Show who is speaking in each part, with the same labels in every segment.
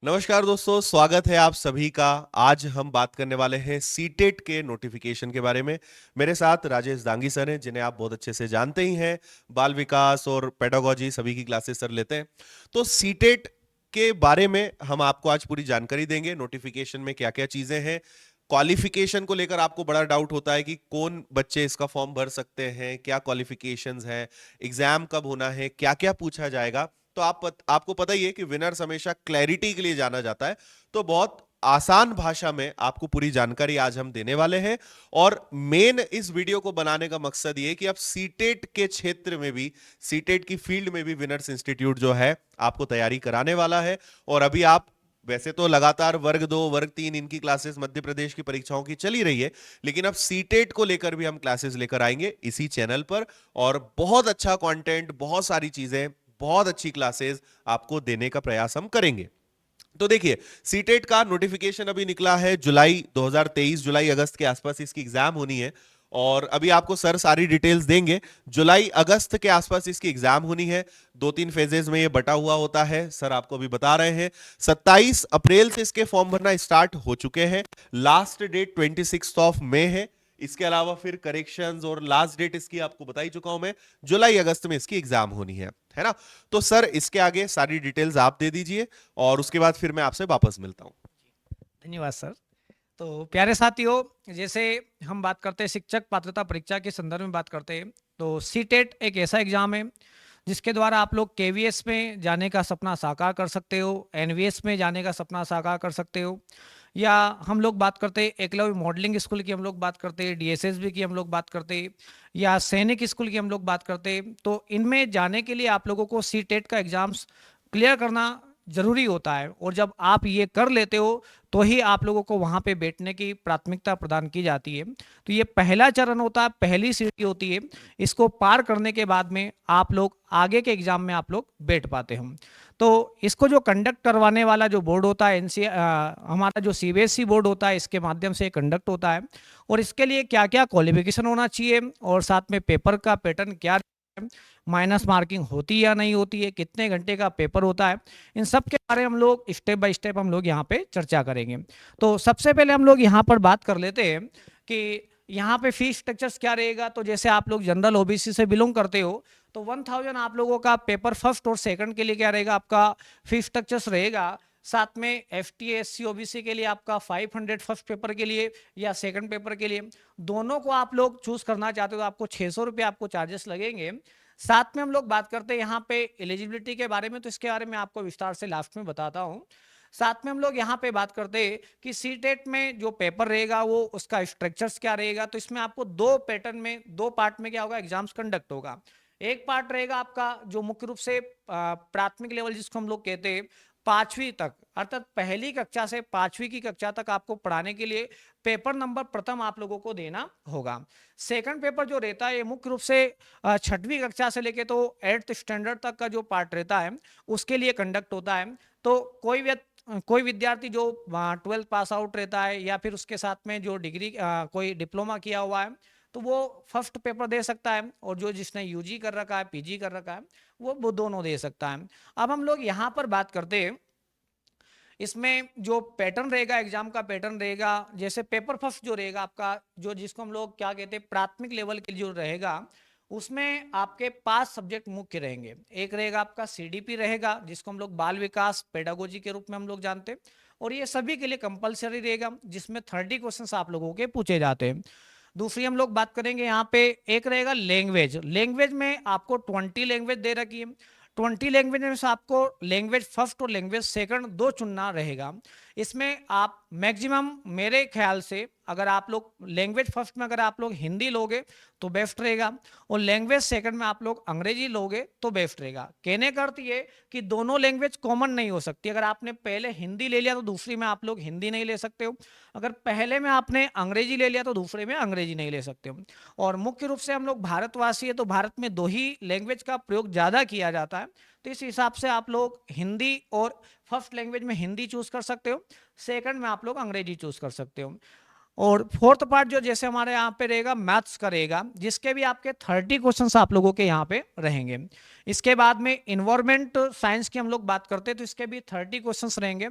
Speaker 1: नमस्कार दोस्तों, स्वागत है आप सभी का। आज हम बात करने वाले हैं सीटेट के नोटिफिकेशन के बारे में। मेरे साथ राजेश दांगी सर हैं, जिन्हें आप बहुत अच्छे से जानते ही हैं। बाल विकास और पेडागोजी सभी की क्लासेस सर लेते हैं। तो सीटेट के बारे में हम आपको आज पूरी जानकारी देंगे। नोटिफिकेशन में क्या क्या चीजें हैं, क्वालिफिकेशन को लेकर आपको बड़ा डाउट होता है कि कौन बच्चे इसका फॉर्म भर सकते हैं, क्या क्वालिफिकेशंस हैं, एग्जाम कब होना है, क्या क्या पूछा जाएगा। तो आपको पता ही है कि विनर्स हमेशा क्लैरिटी के लिए जाना जाता है। तो बहुत आसान भाषा में आपको पूरी जानकारी आज हम देने वाले हैं। और मेन इस वीडियो को बनाने का मकसद ये कि आप सीटेट के क्षेत्र में भी, सीटेट की फील्ड में भी विनर्स इंस्टीट्यूट जो है आपको तैयारी कराने वाला है। और अभी आप वैसे तो लगातार वर्ग 2 वर्ग 3 इनकी क्लासेस मध्य प्रदेश की परीक्षाओं की चली रही है, लेकिन अब सीटेट को लेकर भी हम क्लासेस लेकर आएंगे इसी चैनल पर। और बहुत अच्छा कंटेंट, बहुत सारी चीजें, बहुत अच्छी क्लासेस आपको देने का प्रयास हम करेंगे। तो देखिए, सीटेट का नोटिफिकेशन अभी निकला है जुलाई 2023, जुलाई अगस्त के आसपास इसकी एग्जाम होनी है। और अभी आपको सर सारी डिटेल्स देंगे। जुलाई अगस्त के आसपास इसकी एग्जाम होनी है। 2-3 फेजेस में ये बटा हुआ होता है, सर आपको अभी बता रहे हैं। 27 अप्रैल से इसके फॉर्म भरना स्टार्ट हो चुके हैं। लास्ट डेट 26 मई है। इसके अलावा फिर करेक्शंस और लास्ट डेट इसकी आपको बता ही चुका हूं मैं। जुलाई अगस्त में इसकी एग्जाम होनी है ना। तो सर इसके आगे सारी डिटेल्स आप दे दीजिए और उसके बाद फिर मैं आपसे वापस मिलता हूं।
Speaker 2: धन्यवाद सर। तो प्यारे साथियों, जैसे हम बात करते हैं शिक्षक पात्रता परीक्षा के संदर्भ में बात करते हैं, तो सीटेट एक ऐसा एग्जाम है जिसके द्वारा आप लोग केवीएस में जाने का सपना साकार कर सकते हो, एनवीएस में जाने का सपना साकार कर सकते हो, या हम लोग बात करते हैं एकलव्य मॉडलिंग स्कूल की, हम लोग बात करते हैं डीएसएसबी की, हम लोग बात करते हैं, या सैनिक स्कूल की हम लोग बात करते हैं। तो इनमें जाने के लिए आप लोगों को सीटेट का एग्जाम्स क्लियर करना जरूरी होता है, और जब आप ये कर लेते हो तो ही आप लोगों को वहां पे बैठने की प्राथमिकता प्रदान की जाती है। तो ये पहला चरण होता है, पहली सीढ़ी होती है। इसको पार करने के बाद में आप लोग आगे के एग्जाम में आप लोग बैठ पाते हैं। तो इसको जो कंडक्ट करवाने वाला जो बोर्ड होता है, हमारा जो सीबीएसई बोर्ड होता है, इसके माध्यम से कंडक्ट होता है। और इसके लिए क्या क्या क्वालिफिकेशन होना चाहिए, और साथ में पेपर का पैटर्न क्या, माइनस मार्किंग होती या नहीं होती है, कितने घंटे का पेपर होता है, इन सब के बारे में हम लोग स्टेप बाय स्टेप हम लोग यहाँ पे चर्चा करेंगे। तो सबसे पहले हम लोग यहाँ पर बात कर लेते हैं कि यहाँ पे फीस स्ट्रक्चर्स क्या रहेगा। तो जैसे आप लोग जनरल ओबीसी से बिलोंग करते हो, तो 1000 आप लोगों का पेपर फर्स्ट और सेकंड के लिए क्या रहेगा, आपका फीस स्ट्रक्चर्स रहेगा। साथ में F T S C OBC के लिए आपका 500 फर्स्ट पेपर के लिए या सेकंड पेपर के लिए, दोनों को आप लोग चूज करना चाहते हो तो आपको 600 रुपये आपको चार्जेस लगेंगे। साथ में हम लोग बात करते हैं यहाँ पे एलिजिबिलिटी के बारे में, तो इसके बारे में आपको विस्तार से लास्ट में बताता हूँ। साथ में हम लोग यहाँ पे बात करते हैं कि सीटेट में जो पेपर रहेगा वो उसका स्ट्रक्चर्स क्या रहेगा। तो इसमें आपको दो पैटर्न में, दो पार्ट में क्या होगा, एग्जाम्स कंडक्ट होगा। एक पार्ट रहेगा आपका जो मुख्य रूप से प्राथमिक लेवल जिसको हम लोग कहते हैं, 5वीं तक, अर्थात पहली कक्षा से 5वीं की कक्षा तक आपको पढ़ाने के लिए पेपर नंबर प्रथम आप लोगों को देना होगा। सेकंड पेपर जो रहता है ये मुख्य रूप से 6वीं कक्षा से लेके तो 8th स्टैंडर्ड तक का जो पार्ट रहता है उसके लिए कंडक्ट होता है। तो कोई विद्यार्थी जो 12th पास आउट रहता है, या फिर उसके साथ में जो डिग्री कोई डिप्लोमा किया हुआ है, तो वो फर्स्ट पेपर दे सकता है, और जो जिसने यूजी कर रखा है, पीजी कर रखा है, वो दोनों दे सकता है। अब हम लोग यहाँ पर बात करते हैं, इसमें जो पैटर्न रहेगा, एग्जाम का पैटर्न रहेगा, जैसे पेपर फर्स्ट जो रहेगा आपका, जो जिसको हम लोग क्या कहते हैं, प्राथमिक लेवल के जो रहेगा, उसमें आपके 5 सब्जेक्ट मुख्य रहेंगे। एक रहेगा आपका सीडीपी रहेगा, जिसको हम लोग बाल विकास पेडागोजी के रूप में हम लोग जानते हैं, और ये सभी के लिए कंपलसरी रहेगा, जिसमें 30 क्वेश्चन आप लोगों के पूछे जाते हैं। दूसरी हम लोग बात करेंगे यहाँ पे, एक रहेगा लैंग्वेज। लैंग्वेज में आपको 20 लैंग्वेज दे रखी है। 20 लैंग्वेज में से आपको लैंग्वेज फर्स्ट और लैंग्वेज सेकंड दो चुनना रहेगा। इसमें आप मैक्सिमम, मेरे ख्याल से अगर आप लोग लैंग्वेज फर्स्ट में अगर आप लोग हिंदी लोगे तो बेस्ट रहेगा, और लैंग्वेज सेकंड में आप लोग अंग्रेजी लोगे तो बेस्ट रहेगा। कहने का अर्थ ये कि दोनों लैंग्वेज कॉमन नहीं हो सकती। अगर आपने पहले हिंदी ले लिया तो दूसरी में आप लोग हिंदी नहीं ले सकते हो, अगर पहले में आपने अंग्रेजी ले लिया तो दूसरे में अंग्रेजी नहीं ले सकते हो। और मुख्य रूप से हम लोग भारतवासी है, तो भारत में दो ही लैंग्वेज का प्रयोग ज़्यादा किया जाता है। तो इस हिसाब से आप लोग हिंदी, और फर्स्ट लैंग्वेज में हिंदी चूज कर सकते हो, सेकंड में आप लोग अंग्रेजी चूज कर सकते हो। और फोर्थ पार्ट जो जैसे हमारे यहाँ पे रहेगा मैथ्स का रहेगा, जिसके भी आपके 30 क्वेश्चंस आप लोगों के यहाँ पे रहेंगे। इसके बाद में इन्वायरमेंट साइंस की हम लोग बात करते हैं तो इसके भी 30 क्वेश्चंस रहेंगे।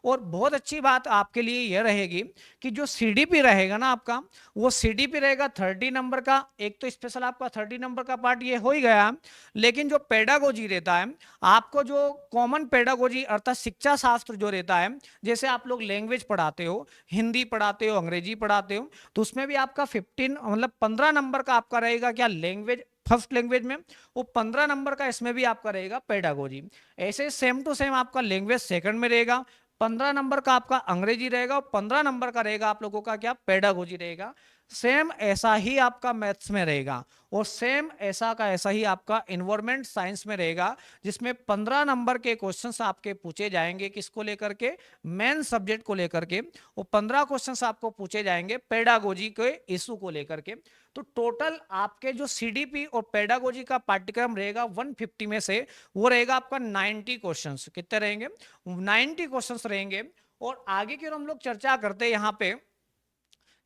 Speaker 2: और बहुत अच्छी बात आपके लिए यह रहेगी कि जो सीडीपी रहेगा ना आपका, वो सीडीपी रहेगा 30 नंबर का। एक तो स्पेशल आपका 30 नंबर का पार्ट ये हो ही गया, लेकिन जो पेडागोजी रहता है आपको, जो कॉमन पेडागोजी अर्थात शिक्षा शास्त्र जो रहता है, जैसे आप लोग लैंग्वेज पढ़ाते हो, हिंदी पढ़ाते हो, अंग्रेजी पढ़ाते हो, तो उसमें भी आपका 15 मतलब 15 नंबर का आपका रहेगा क्या, लैंग्वेज फर्स्ट लैंग्वेज में, वो 15 नंबर का इसमें भी आपका रहेगा पेडागोजी। ऐसे सेम टू सेम आपका लैंग्वेज सेकंड में रहेगा, 15 नंबर का आपका अंग्रेजी रहेगा और 15 नंबर का रहेगा आप लोगों का क्या, पेडागोजी रहेगा। सेम ऐसा ही आपका मैथ्स में रहेगा और सेम ऐसा का ऐसा ही आपका एनवायरमेंट साइंस में रहेगा, जिसमें 15 नंबर के क्वेश्चंस आपके पूछे जाएंगे किसको लेकर के, मेन सब्जेक्ट को लेकर के। वो 15 क्वेश्चंस आपको पूछे जाएंगे पेडागोजी के इशू को लेकर के। तो टोटल आपके जो सीडीपी और पेडागोजी का पाठ्यक्रम रहेगा 150 में से वो रहेगा आपका 90 क्वेश्चंस। कितने रहेंगे, 90 क्वेश्चंस रहेंगे। और आगे की हम लोग चर्चा करते हैं यहाँ पे,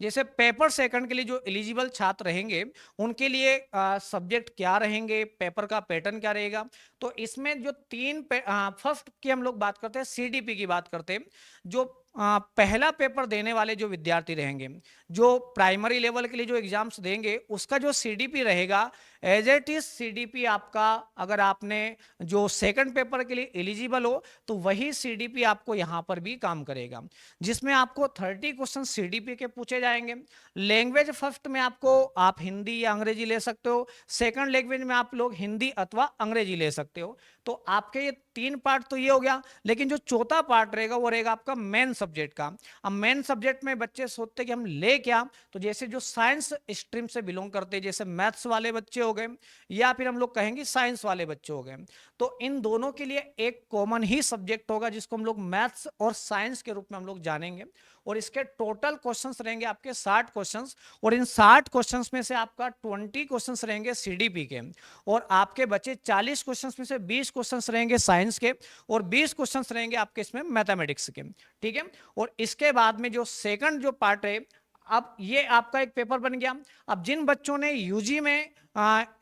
Speaker 2: जैसे पेपर सेकंड के लिए जो एलिजिबल छात्र रहेंगे उनके लिए सब्जेक्ट क्या रहेंगे, पेपर का पैटर्न क्या रहेगा। तो इसमें जो फर्स्ट की हम लोग बात करते हैं, सीडीपी की बात करते हैं। जो पहला पेपर देने वाले जो विद्यार्थी रहेंगे, जो प्राइमरी लेवल के लिए जो एग्जाम्स देंगे, उसका जो सीडीपी रहेगा एज इट इज सीडीपी आपका, अगर आपने जो सेकंड पेपर के लिए एलिजिबल हो तो वही सीडीपी आपको यहां पर भी काम करेगा, जिसमें आपको 30 क्वेश्चन सीडीपी के पूछे जाएंगे। लैंग्वेज फर्स्ट में आपको आप हिंदी या अंग्रेजी ले सकते हो, सेकंड लैंग्वेज में आप लोग हिंदी अथवा अंग्रेजी ले सकते हो। तो आपके ये 3 पार्ट तो ये हो गया, लेकिन जो चौथा पार्ट रहेगा वो रहेगा आपका मेन सब्जेक्ट का। अब मेन सब्जेक्ट में बच्चे सोचते कि हम ले क्या, तो जैसे जो साइंस स्ट्रीम से बिलोंग करते हैं, जैसे मैथ्स वाले बच्चे हो गए या फिर हम लोग कहेंगे साइंस वाले बच्चे हो गए, तो इन दोनों के लिए एक कॉमन ही सब्जेक्ट होगा जिसको हम लोग मैथ्स और साइंस के रूप में हम लोग जानेंगे। और इसके टोटल क्वेश्चंस रहेंगे आपके 60 क्वेश्चंस, और इन 60 क्वेश्चंस में से आपका 20 क्वेश्चंस रहेंगे सीडीपी के, और आपके बचे 40 क्वेश्चंस में से 20 क्वेश्चंस रहेंगे साइंस के और 20 क्वेश्चंस रहेंगे आपके इसमें मैथमेटिक्स के। ठीक है। और इसके बाद में जो सेकंड जो पार्ट है, अब ये आपका एक पेपर बन गया। अब जिन बच्चों ने यूजी में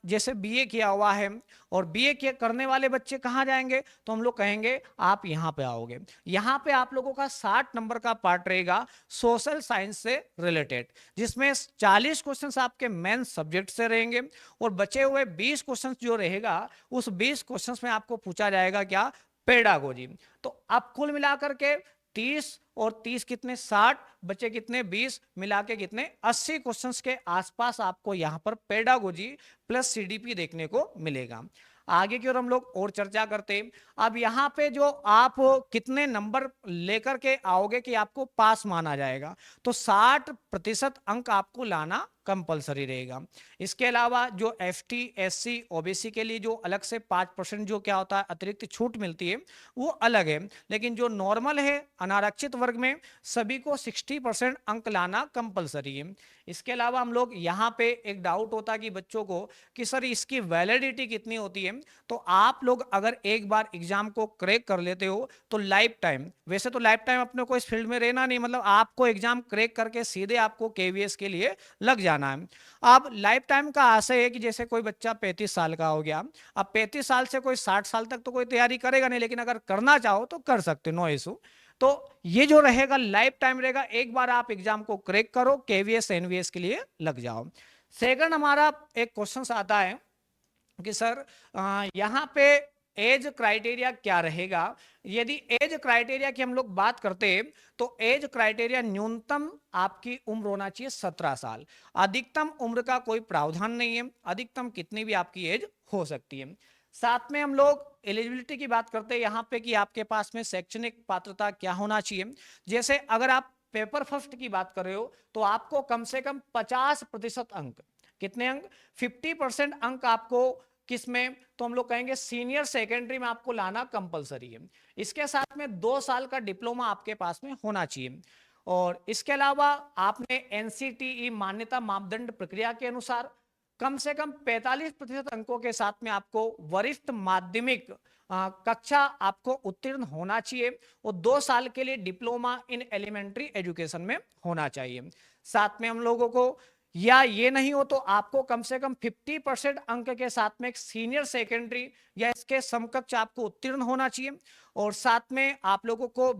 Speaker 2: जैसे बीए किया हुआ है, और बीए के करने वाले बच्चे कहाँ जाएंगे, तो हम लोग कहेंगे आप यहाँ पे आओगे। यहाँ पे आप लोगों का 60 नंबर का पार्ट रहेगा सोशल साइंस से रिलेटेड, जिसमें 40 क्वेश्चंस आपके मेन सब्जेक्ट से रहेंगे और बचे हुए 20 क्वेश्चंस जो रहेगा उस 20 क्वेश्चंस में आपको पूछा जाएगा क्या, पेडागोजी। तो अब कुल मिलाकर के 30 और 30 कितने 60, बचे कितने 20, मिला के कितने 80 क्वेश्चंस के आसपास आपको यहां पर पेडागोजी प्लस सीडीपी देखने को मिलेगा। आगे की ओर हम लोग और चर्चा करते हैं। अब यहाँ पे जो आप कितने नंबर लेकर के आओगे कि आपको पास माना जाएगा, तो 60% अंक आपको लाना कंपलसरी रहेगा। इसके अलावा जो एसटी एससी ओबीसी के लिए जो अलग से 5% जो क्या होता है अतिरिक्त छूट मिलती है वो अलग है, लेकिन जो नॉर्मल है अनारक्षित वर्ग में सभी को 60% अंक लाना कंपलसरी है। इसके अलावा हम लोग यहाँ पे एक डाउट होता है कि बच्चों को कि सर इसकी वैलिडिटी कितनी होती है, तो आप लोग अगर एक बार एग्जाम को क्रैक कर लेते हो तो लाइफ टाइम, वैसे तो लाइफ टाइम अपने को इस फील्ड में रहना नहीं, मतलब आपको एग्जाम क्रैक करके सीधे आपको केवीएस के लिए लग जाना है। अब लाइफ टाइम का आशय है कि जैसे कोई बच्चा 35 साल का हो गया, अब 35 साल से कोई 60 साल तक तो कोई तैयारी करेगा नहीं, लेकिन अगर करना चाहो तो कर सकते, नो इशू। तो ये जो रहेगा लाइफ टाइम रहेगा, एक बार आप एग्जाम को क्रैक करो केवीएस एनवीएस के लिए लग जाओ। सेकंड हमारा एक क्वेश्चन आता है कि सर यहाँ पे एज क्राइटेरिया क्या रहेगा। यदि एज क्राइटेरिया की हम लोग बात करते हैं तो एज क्राइटेरिया न्यूनतम आपकी उम्र होना चाहिए 17 साल, अधिकतम उम्र का कोई प्रावधान नहीं है, अधिकतम कितनी भी आपकी एज हो सकती है। साथ में हम लोग एलिजिबिलिटी की बात करते हैं यहाँ पे कि आपके पास में शैक्षणिक पात्रता क्या होना चाहिए। जैसे अगर आप पेपर फर्स्ट की बात कर रहे हो तो आपको कम से कम 50% अंक, कितने अंक, 50% अंक आपको किसमें, तो हम लोग कहेंगे सीनियर सेकेंडरी में आपको लाना कंपलसरी है। इसके साथ में 2 साल का डिप्लोमा आपके पास में होना चाहिए। और इसके अलावा आपने एनसीटीई मान्यता मापदंड प्रक्रिया के अनुसार कम से कम 45% अंकों के साथ में आपको वरिष्ठ माध्यमिक कक्षा आपको उत्तीर्ण होना चाहिए और 2 साल के लिए डिप्लोमा इन एलिमेंट्री एजुकेशन में होना चाहिए। साथ में हम लोगों को, या ये नहीं हो तो आपको कम से कम 50% अंक के साथ में एक सीनियर सेकेंडरी या इसके समकक्ष आपको उत्तीर्ण होना चाहिए। और साथ में आप लोगों को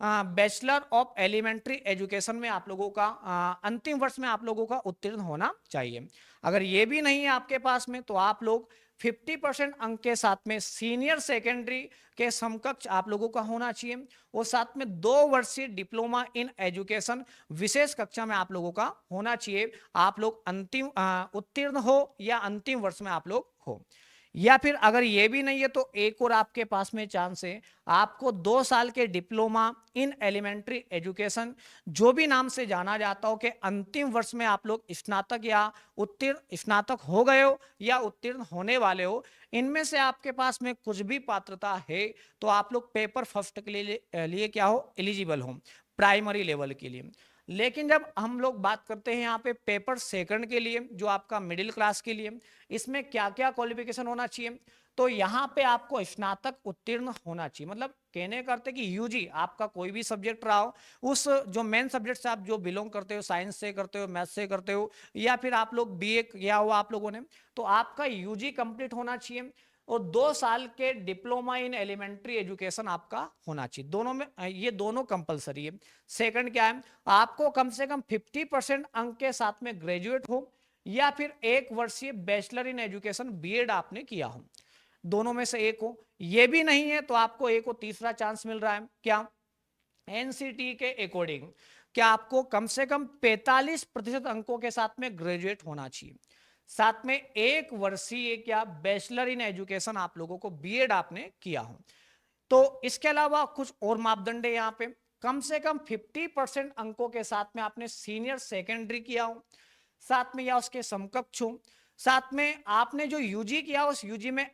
Speaker 2: बैचलर ऑफ एलिमेंट्री एजुकेशन में आप लोगों का अंतिम वर्ष में आप लोगों का उत्तीर्ण होना चाहिए। अगर ये भी नहीं है आपके पास में तो आप लोग 50% अंक के साथ में सीनियर सेकेंडरी के समकक्ष आप लोगों का होना चाहिए और साथ में 2 वर्षीय डिप्लोमा इन एजुकेशन विशेष कक्षा में आप लोगों का होना चाहिए। आप लोग अंतिम उत्तीर्ण हो या अंतिम वर्ष में आप लोग हो। या फिर अगर ये भी नहीं है तो एक और आपके पास में चांस है, आपको 2 साल के डिप्लोमा इन एलिमेंट्री एजुकेशन जो भी नाम से जाना जाता हो के अंतिम वर्ष में आप लोग स्नातक या उत्तीर्ण स्नातक हो गए हो या उत्तीर्ण होने वाले हो, इनमें से आपके पास में कुछ भी पात्रता है तो आप लोग पेपर फर्स्ट के लिए क्या हो, एलिजिबल हो प्राइमरी लेवल के लिए। लेकिन जब हम लोग बात करते हैं यहाँ पे पेपर सेकंड के लिए जो आपका मिडिल क्लास के लिए, इसमें क्या क्या क्वालिफिकेशन होना चाहिए, तो यहाँ पे आपको स्नातक उत्तीर्ण होना चाहिए। मतलब कहने करते कि यूजी आपका कोई भी सब्जेक्ट रहा हो, उस जो मेन सब्जेक्ट से आप जो बिलोंग करते हो, साइंस से करते हो, मैथ से करते हो, या फिर आप लोग बीए किया हुआ आप लोगों ने, तो आपका यूजी कंप्लीट होना चाहिए और 2 साल के डिप्लोमा इन एलिमेंट्री एजुकेशन आपका होना चाहिए। दोनों में ये दोनों कंपलसरी है। सेकंड क्या है, आपको कम से कम 50% अंक के साथ में ग्रेजुएट हो या फिर 1 वर्षीय बैचलर इन एजुकेशन बीएड आपने किया हो, दोनों में से एक हो। ये भी नहीं है तो आपको एक और तीसरा चांस मिल रहा है, क्या, एनसीटी के अकॉर्डिंग क्या आपको कम से कम 45% अंकों के साथ में ग्रेजुएट होना चाहिए, साथ में 1 वर्षीय क्या बैचलर इन एजुकेशन आप लोगों को बीएड आपने किया हो। तो इसके अलावा कुछ और मापदंड है यहाँ पे, कम से कम 50% अंकों के साथ में आपने सीनियर सेकेंडरी किया हो, साथ में या उसके समकक्ष हो, साथ में आपने जो यूजी किया उस यूजी में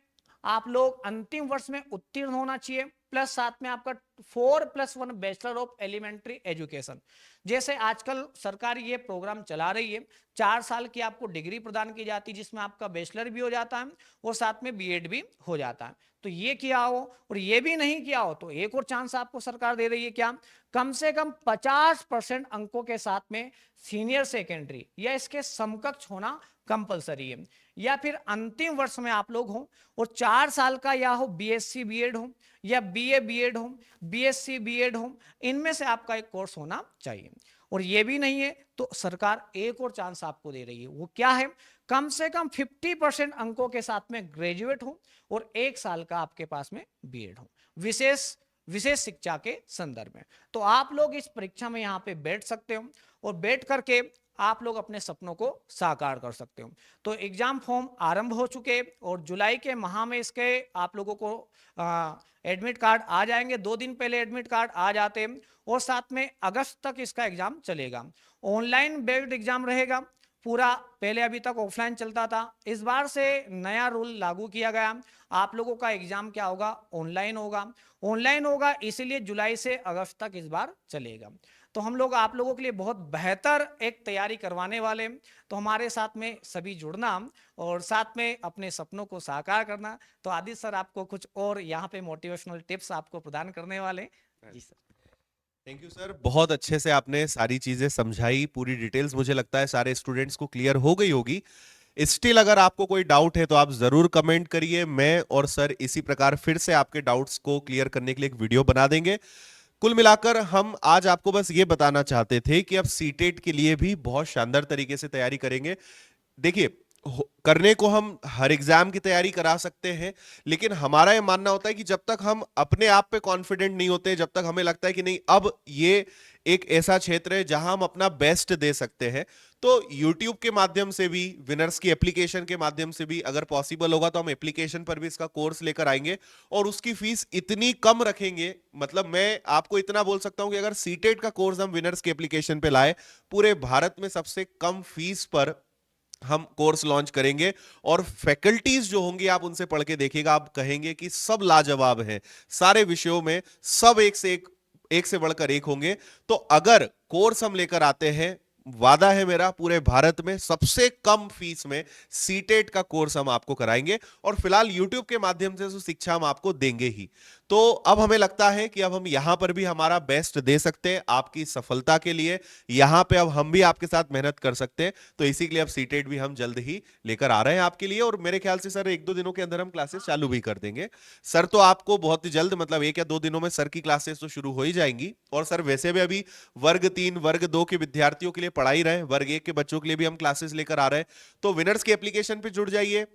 Speaker 2: आप लोग अंतिम वर्ष में उत्तीर्ण होना चाहिए, प्लस साथ में आपका 4+1 बैचलर ऑफ एलिमेंट्री एजुकेशन। जैसे आजकल सरकार ये प्रोग्राम चला रही है, 4 साल की आपको डिग्री प्रदान की जाती है जिसमें आपका बैचलर भी हो जाता है और साथ में बीएड भी हो जाता है। तो ये किया हो और ये भी नहीं किया हो तो एक और चांस आपको सरकार दे रही है, क्या, कम से कम 50% अंकों के साथ में सीनियर सेकेंडरी या इसके समकक्ष होना कंपलसरी है, या फिर अंतिम वर्ष में आप लोग हो और 4 साल का या हो बीएससी बीएड हो या बीए बीएड हो, बीएससी बीएड हो, इनमें से आपका एक कोर्स होना चाहिए। और ये भी नहीं है तो सरकार एक और चांस आपको दे रही है, वो क्या है, कम से कम 50% अंकों के साथ में ग्रेजुएट हो और 1 साल का आपके पास में बीएड हो विशेष शिक्षा के संदर्भ में। तो आप लोग इस परीक्षा में यहाँ पे बैठ सकते हो और बैठ करके आप लोग अपने सपनों को साकार कर सकते हो। तो एग्जाम फॉर्म आरंभ हो चुके और जुलाई के माह में इसके आप लोगों को एडमिट कार्ड आ जाएंगे, 2 दिन पहले एडमिट कार्ड आ जाते हैं और साथ में अगस्त तक इसका एग्जाम चलेगा। ऑनलाइन बेस्ड एग्जाम रहेगा पूरा, पहले अभी तक ऑफलाइन चलता था, इस बार से नया रूल लागू किया गया, आप लोगों का एग्जाम क्या होगा, ऑनलाइन होगा इसीलिए जुलाई से अगस्त तक इस बार चलेगा। तो हम लोग आप लोगों के लिए बहुत बेहतर एक तैयारी करवाने वाले हैं, तो हमारे साथ में सभी जुड़ना और साथ में अपने सपनों को साकार करना। तो आदित्य सर आपको कुछ और यहाँ पे मोटिवेशनल टिप्स आपको प्रदान करने वाले हैं। जी सर।
Speaker 1: थैंक यू सर, बहुत अच्छे से आपने सारी चीजें समझाई, पूरी डिटेल्स मुझे लगता है सारे स्टूडेंट्स को क्लियर हो गई होगी। स्टिल अगर आपको कोई डाउट है तो आप जरूर कमेंट करिए, मैं और सर इसी प्रकार फिर से आपके डाउट्स को क्लियर करने के लिए एक वीडियो बना देंगे। कुल मिलाकर हम आज आपको बस ये बताना चाहते थे कि अब सीटेट के लिए भी बहुत शानदार तरीके से तैयारी करेंगे। देखिए, करने को हम हर एग्जाम की तैयारी करा सकते हैं, लेकिन हमारा ये मानना होता है कि जब तक हम अपने आप पे कॉन्फिडेंट नहीं होते, जब तक हमें लगता है कि नहीं अब ये एक ऐसा क्षेत्र है जहां हम अपना बेस्ट दे सकते हैं, तो YouTube के माध्यम से भी, विनर्स की एप्लीकेशन के माध्यम से भी अगर पॉसिबल होगा तो हम एप्लीकेशन पर भी इसका कोर्स लेकर आएंगे और उसकी फीस इतनी कम रखेंगे। मतलब मैं आपको इतना बोल सकता हूं कि अगर सीटेट का कोर्स हम विनर्स के एप्लीकेशन पे लाए, पूरे भारत में सबसे कम फीस पर हम कोर्स लॉन्च करेंगे और फैकल्टीज जो होंगी आप उनसे पढ़ के देखिएगा, आप कहेंगे कि सब लाजवाब हैं, सारे विषयों में सब एक से बढ़कर एक होंगे। तो अगर कोर्स हम लेकर आते हैं, वादा है मेरा, पूरे भारत में सबसे कम फीस में सीटेट का कोर्स हम आपको कराएंगे, और फिलहाल यूट्यूब के माध्यम से तो शिक्षा हम आपको देंगे ही। तो अब हमें लगता है कि अब हम यहां पर भी हमारा बेस्ट दे सकते हैं आपकी सफलता के लिए। यहां पे अब हम भी आपके साथ मेहनत कर सकते हैं, तो इसी के लिए अब सीटेट भी हम जल्द ही लेकर आ रहे हैं आपके लिए। और मेरे ख्याल से सर 1-2 दिनों के अंदर हम क्लासेस चालू भी कर देंगे। सर तो आपको बहुत ही जल्द, मतलब 1 या 2 दिनों में सर की क्लासेस तो शुरू हो ही जाएंगी। और सर वैसे भी अभी वर्ग 3 वर्ग 2 के विद्यार्थियों के लिए पढ़ाई रहे, वर्ग 1 के बच्चों के लिए भी हम क्लासेस लेकर आ रहे हैं। तो विनर्स के एप्लीकेशन पे जुड़ जाइए।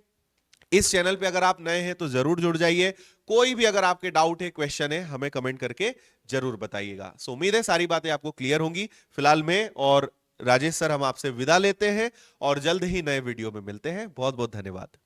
Speaker 1: इस चैनल पे अगर आप नए हैं तो जरूर जुड़ जाइए। कोई भी अगर आपके डाउट है, क्वेश्चन है, हमें कमेंट करके जरूर बताइएगा। सो उम्मीद है सारी बातें आपको क्लियर होंगी। फिलहाल मैं और राजेश सर हम आपसे विदा लेते हैं और जल्द ही नए वीडियो में मिलते हैं। बहुत बहुत धन्यवाद।